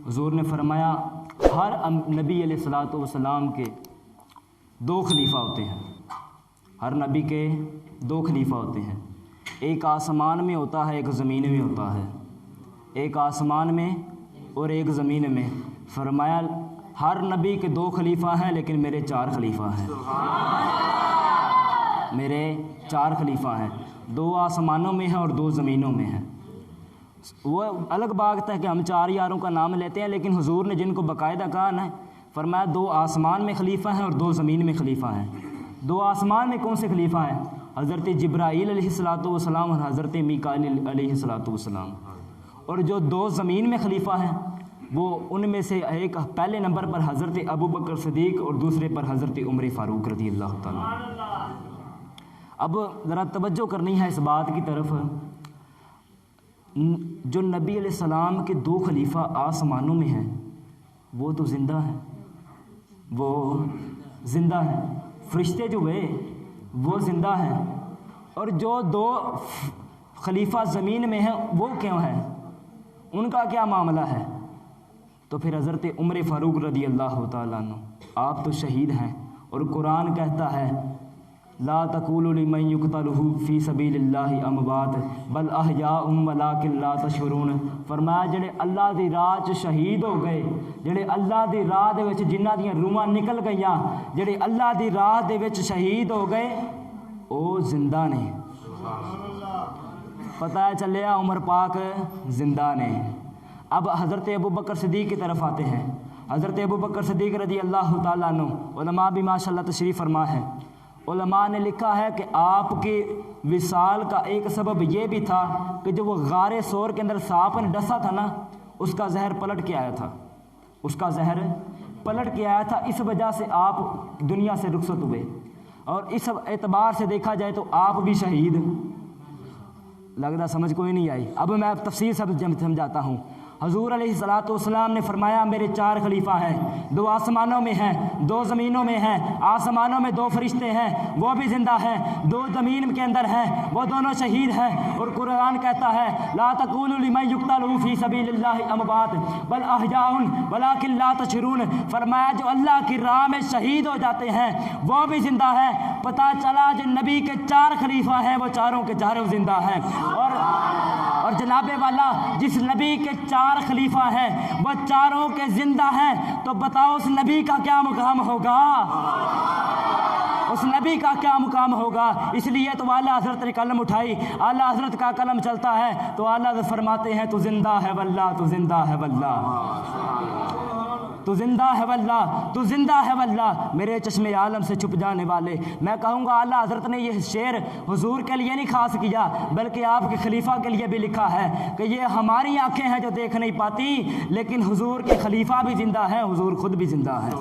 حضور نے فرمایا ہر نبی علیہ الصلوۃ والسلام کے 2 خلیفہ ہوتے ہیں، ہر نبی کے 2 خلیفہ ہوتے ہیں، ایک آسمان میں ہوتا ہے، ایک زمین میں ہوتا ہے، ایک آسمان میں اور ایک زمین میں۔ فرمایا ہر نبی کے 2 خلیفہ ہیں لیکن میرے 4 خلیفہ ہیں، میرے 4 خلیفہ ہیں، 2 آسمانوں میں ہیں اور 2 زمینوں میں ہیں۔ وہ الگ بات ہے کہ ہم 4 یاروں کا نام لیتے ہیں، لیکن حضور نے جن کو باقاعدہ کہا نا، فرمایا 2 آسمان میں خلیفہ ہیں اور 2 زمین میں خلیفہ ہیں۔ 2 آسمان میں کون سے خلیفہ ہیں؟ حضرت جبرائیل علیہ الصلوۃ والسلام اور حضرت میکائیل علیہ الصلوۃ والسلام۔ اور جو 2 زمین میں خلیفہ ہیں وہ ان میں سے ایک پہلے نمبر پر حضرت ابوبکر صدیق اور دوسرے پر حضرت عمر فاروق رضی اللہ تعالیٰ۔ اب ذرا توجہ کرنی ہے اس بات کی طرف، جو نبی علیہ السلام کے 2 خلیفہ آسمانوں میں ہیں وہ تو زندہ ہیں، وہ زندہ ہیں، فرشتے جو ہوئے وہ زندہ ہیں، اور جو 2 خلیفہ زمین میں ہیں وہ کیوں ہیں، ان کا کیا معاملہ ہے؟ تو پھر حضرت عمر فاروق رضی اللہ تعالیٰ عنہ، آپ تو شہید ہیں، اور قرآن کہتا ہے لا تقولوا لمن يقتل في سبيل الله اموات بل احياء ولكن لا تشعرون۔ فرمایا جڑے اللہ دی راہ 'چ شہید ہو گئے، جڑے اللہ دی راہ دے وچ جنہاں دیاں روحاں نکل گئیاں، جڑے اللہ دی راہ دے وچ شہید ہو گئے او زندہ نے۔ پتہ چلیا عمر پاک زندہ نے۔ اب حضرت ابوبکر صدیق کی طرف آتے ہیں۔ حضرت ابوبکر صدیق رضی اللہ تعالیٰ عنہ، علماء بھی ماشاءاللہ تشریف فرما ہے۔ علماء نے لکھا ہے کہ آپ کے وصال کا ایک سبب یہ بھی تھا کہ جو وہ غار ثور کے اندر سانپ نے ڈسا تھا نا، اس کا زہر پلٹ کے آیا تھا، اس کا زہر پلٹ کے آیا تھا، اس وجہ سے آپ دنیا سے رخصت ہوئے۔ اور اس اعتبار سے دیکھا جائے تو آپ بھی شہید، لگتا سمجھ کوئی نہیں آئی۔ اب میں تفصیل سمجھاتا ہوں۔ حضور علیہ الصلوۃ والسلام نے فرمایا میرے 4 خلیفہ ہیں، 2 آسمانوں میں ہیں، 2 زمینوں میں ہیں۔ آسمانوں میں 2 فرشتے ہیں، وہ بھی زندہ ہیں، 2 زمین کے اندر ہیں، وہ دونوں شہید ہیں۔ اور قرآن کہتا ہے لا تقولوا لمن يقتل في سبيل الله اموات بل احياء ولكن لا تشعرون۔ فرمایا جو اللہ کی راہ میں شہید ہو جاتے ہیں وہ بھی زندہ ہیں۔ پتہ چلا جو نبی کے 4 خلیفہ ہیں وہ چاروں کے چاروں زندہ ہیں۔ اور جناب والا جس نبی کے 4 خلیفہ ہیں وہ چاروں کے زندہ ہیں، تو بتاؤ اس نبی کا کیا مقام ہوگا، اس نبی کا کیا مقام ہوگا۔ اس لیے تو اعلیٰ حضرت نے قلم اٹھائی، اعلیٰ حضرت کا قلم چلتا ہے تو اعلیٰ حضرت فرماتے ہیں تو زندہ ہے واللہ، تو زندہ ہے واللہ، تو زندہ ہے واللہ، تو زندہ ہے واللہ۔ میرے چشم عالم سے چھپ جانے والے، میں کہوں گا اعلیٰ حضرت نے یہ شعر حضور کے لیے نہیں خاص کیا بلکہ آپ کے خلیفہ کے لیے بھی لکھا ہے کہ یہ ہماری آنکھیں ہیں جو دیکھ نہیں پاتی، لیکن حضور کے خلیفہ بھی زندہ ہیں، حضور خود بھی زندہ ہیں۔